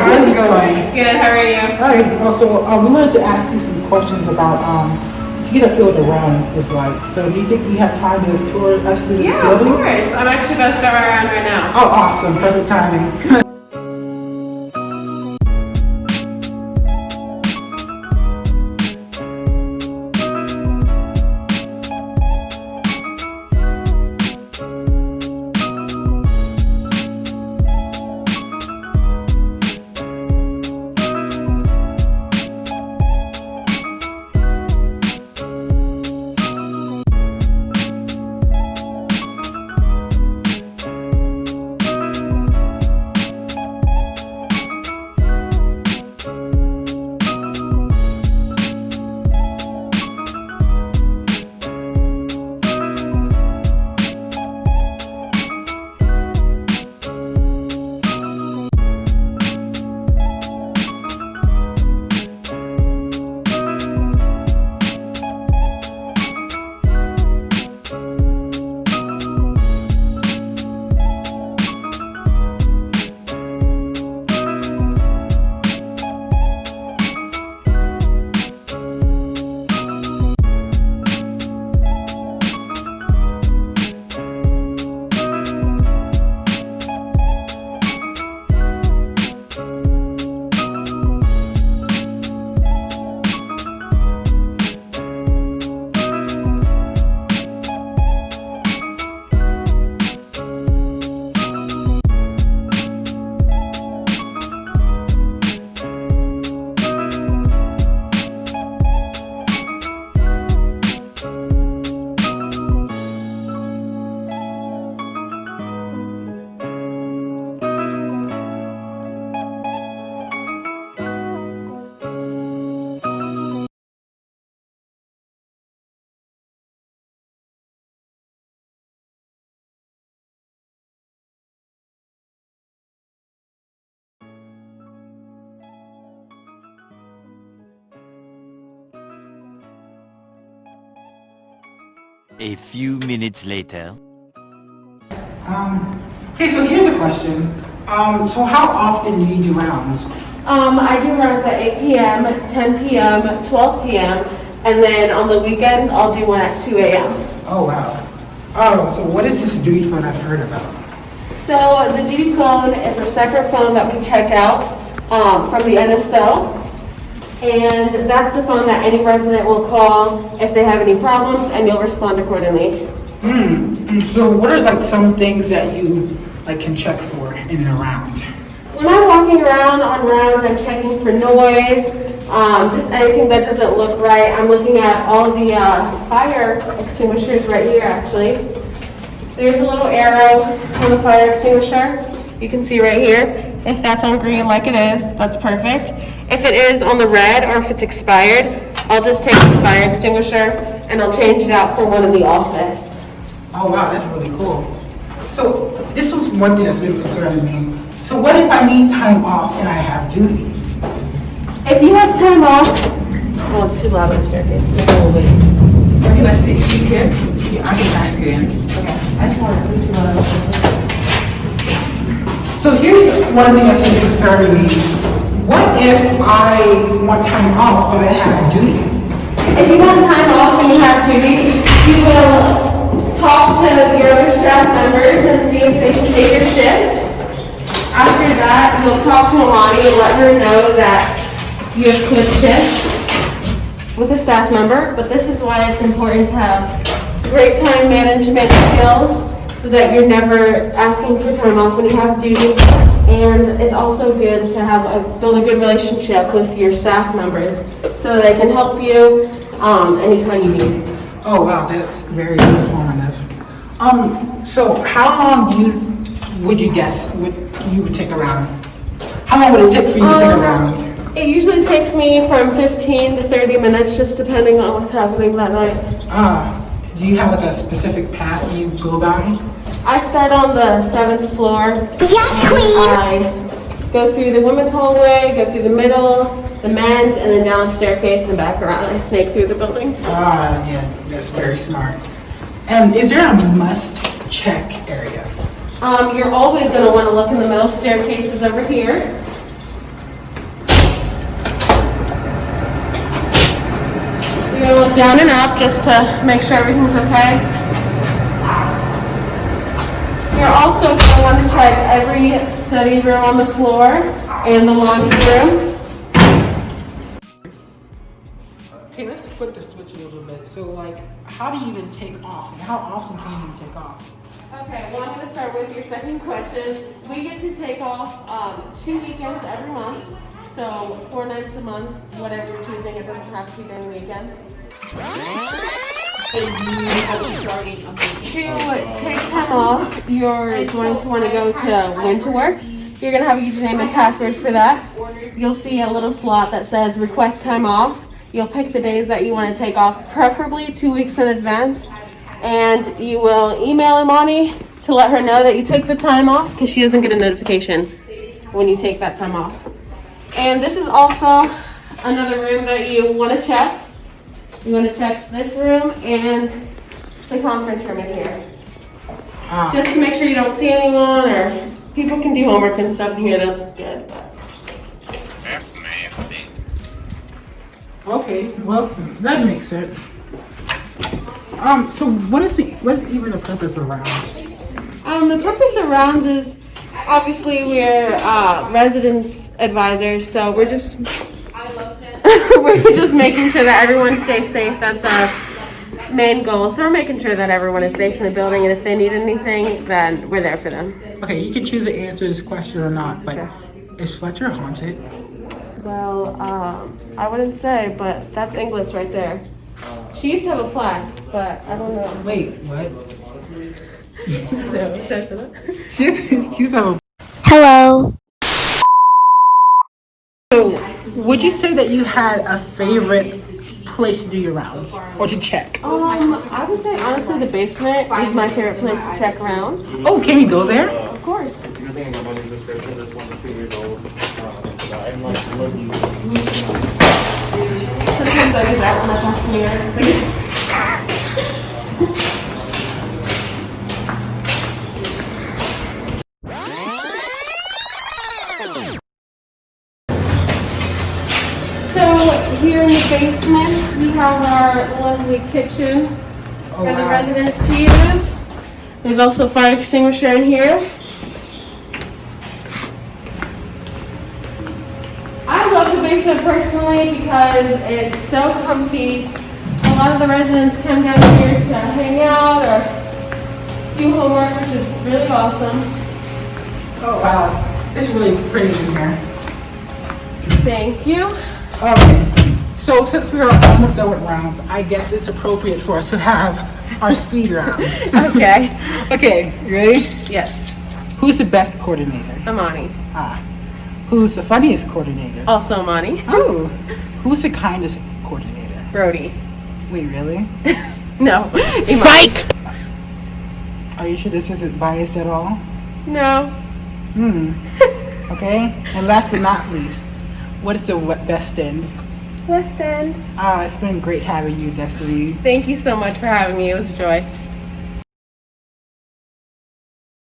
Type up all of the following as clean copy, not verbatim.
how's it going? Good, how are you? Hi. Also, we wanted to ask you some questions about to get a feel of the realm is like. So, do you think you have time to tour us through this building? Yeah, of course. I'm actually about to start my round right now. Oh, awesome! Perfect timing. A few minutes later. Okay, so here's a question. So how often do you do rounds? I do rounds at 8 p.m., 10 p.m., 12 p.m., and then on the weekends, I'll do one at 2 a.m. Oh, wow. Oh, so what is this duty phone I've heard about? So the duty phone is a separate phone that we check out from the NSO. And that's the phone that any resident will call if they have any problems, and you'll respond accordingly. So what are like some things that you like can check for in a round? When I'm walking around on rounds, I'm checking for noise, just anything that doesn't look right. I'm looking at all the fire extinguishers right here, actually. There's a little arrow on the fire extinguisher. You can see right here. If that's on green like it is, that's perfect. If it is on the red or if it's expired, I'll just take the fire extinguisher and I'll change it out for one in the office. Oh wow, that's really cool. So this was one thing that's been concerning me. So what if I need time off and I have duty? If you have time off, oh, it's too loud on the staircase. Maybe we'll wait. Or can I sit here? Yeah, I can ask you in. Okay. I just want to be too loud on the staircase. So here's one thing that's been concerning me. What if I want time off but I have duty? If you want time off and you have duty, you will talk to your other staff members and see if they can take your shift. After that, you'll talk to Alani and let her know that you have quit shifts with a staff member. But this is why it's important to have great time management skills, so that you're never asking for time off when you have duty. And it's also good to build a good relationship with your staff members so that they can help you anytime you need. Oh wow, that's very informative. So how long would you guess you would take a round? How long would it take for you to take a round? It usually takes me from 15 to 30 minutes, just depending on what's happening that night. Do you have like a specific path you go by? I start on the 7th floor. Yes, queen! I go through the women's hallway, go through the middle, the men's, and then down the staircase and back around. I snake through the building. Yeah, that's very smart. And is there a must-check area? You're always going to want to look in the middle staircases over here. Go down and up just to make sure everything's okay. You're also going to want to check every study room on the floor and the laundry rooms. Okay, let's flip the switch a little bit. So, like, how do you even take off? How often can you even take off? Okay, well, I'm going to start with your second question. We get to take off 2 weekends every month. So 4 nights a month, whatever you're choosing. It doesn't have to be during weekends. To take time off, you're going to want to go to When2Work. You're going to have a username and password for that. You'll see a little slot that says request time off. You'll pick the days that you want to take off, preferably 2 weeks in advance. And you will email Imani to let her know that you took the time off because she doesn't get a notification when you take that time off. And this is also another room that you want to check. You want to check this room and the conference room in here. Just to make sure you don't see anyone or people can do homework and stuff in here. That's good. That's nasty. Okay, well, that makes sense. So what is even the purpose of rounds? The purpose of rounds is obviously we're residence advisors, so we're just we're just making sure that everyone stays safe. That's our main goal. So we're making sure that everyone is safe in the building, and if they need anything, then we're there for them. Okay, you can choose to answer this question or not, but is Fletcher haunted? Well, I wouldn't say, but that's English right there. She used to have a plaque, but I don't know. Wait, what? No, should I say that? She's have a. Hello. So, would you say that you had a favorite place to do your rounds or to check? I would say honestly the basement is my favorite place to check rounds. Oh, can we go there? Of course. Sometimes I do that when I pass the mirror. So here in the basement we have our lovely kitchen for the residents to use. There's also a fire extinguisher in here. I love the basement personally because it's so comfy. A lot of the residents come down here to hang out or do homework, which is really awesome. Oh wow, it's really pretty in here. Thank you. Okay, so since we are almost done with rounds, I guess it's appropriate for us to have our speed rounds. Okay. Okay, you ready? Yes. Who's the best coordinator? Imani. Who's the funniest coordinator? Also Imani. Oh, who's the kindest coordinator? Brody. Wait, really? No. Psych! Are you sure this isn't biased at all? No. Okay, and last but not least, what is the best end? West End. It's been great having you, Destiny. Thank you so much for having me. It was a joy.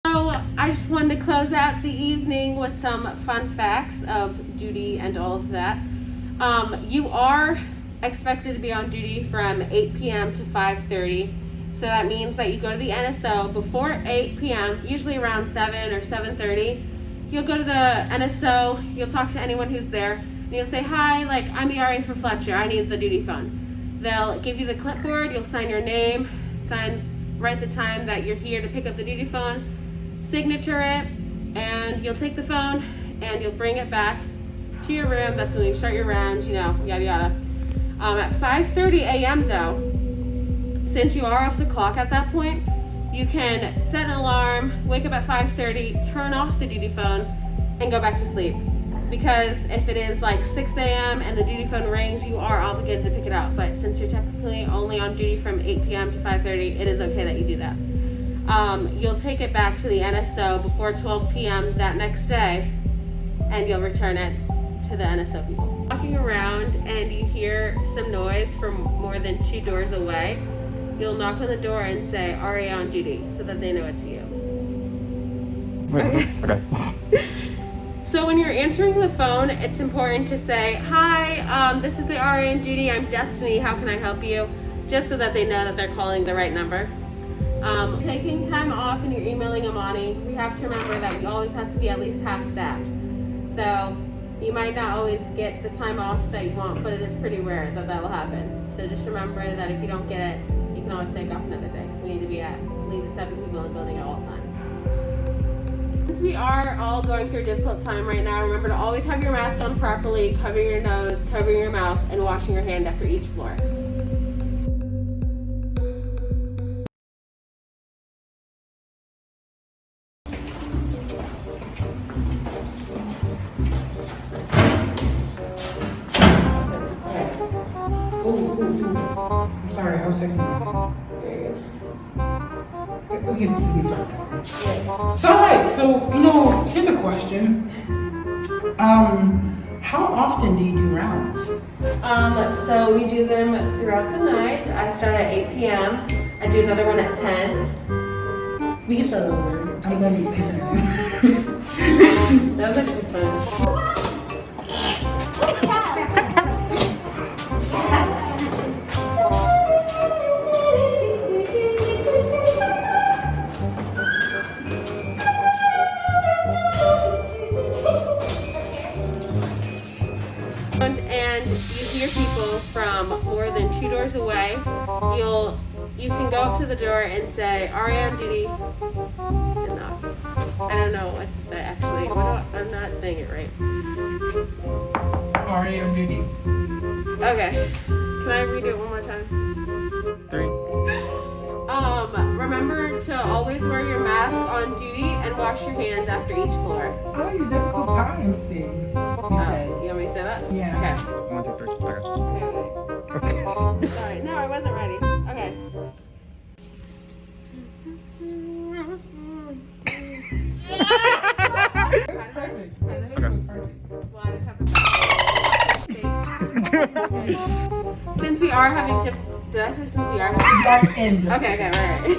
So I just wanted to close out the evening with some fun facts of duty and all of that. You are expected to be on duty from 8 p.m. to 5:30. So that means that you go to the NSO before 8 p.m., usually around 7 or 7:30. You'll go to the NSO, you'll talk to anyone who's there, and you'll say, hi, like, I'm the RA for Fletcher, I need the duty phone. They'll give you the clipboard, you'll sign your name, write the time that you're here to pick up the duty phone, signature it, and you'll take the phone and you'll bring it back to your room. That's when you start your rounds, you know, yada yada. At 5:30 a.m. though, since you are off the clock at that point, you can set an alarm, wake up at 5:30, turn off the duty phone, and go back to sleep. Because if it is like 6 a.m. and the duty phone rings, you are obligated to pick it up. But since you're technically only on duty from 8 p.m. to 5:30, it is okay that you do that. You'll take it back to the NSO before 12 p.m. that next day, and you'll return it to the NSO people. Walking around and you hear some noise from more than 2 doors away, you'll knock on the door and say, RA on duty, so that they know it's you. Okay. So when you're answering the phone, it's important to say, "Hi, this is the RA on duty. I'm Destiny. How can I help you?" Just so that they know that they're calling the right number. Taking time off and you're emailing Amani, we have to remember that we always have to be at least half staffed. So you might not always get the time off that you want, but it is pretty rare that that will happen. So just remember that if you don't get it, you can always take off another day, because we need to be at least 7 people in the building at all times. Since we are all going through a difficult time right now, remember to always have your mask on properly, covering your nose, covering your mouth, and washing your hand after each floor. I'm sorry, I was texting. We can start that. So, alright, so, here's a question. How often do you do rounds? So we do them throughout the night. I start at 8 p.m. I do another one at 10. We can start over. I'm gonna be taking it. That was actually fun. And you hear people from more than 2 doors away, you can go up to the door and say, "RA on duty." Enough. I don't know what to say actually. I'm not saying it right. RA on duty. Okay. Can I read it one more time? 3. Remember to always wear your mask on duty and wash your hands after each floor. I like your difficult time, see. You said. You want me to say that? Yeah. Okay. 1, 2, 3. Okay. Sorry, no, I wasn't ready. Okay. That's perfect. Well, I didn't have a Since we are having did I say since we are having End. Okay, right.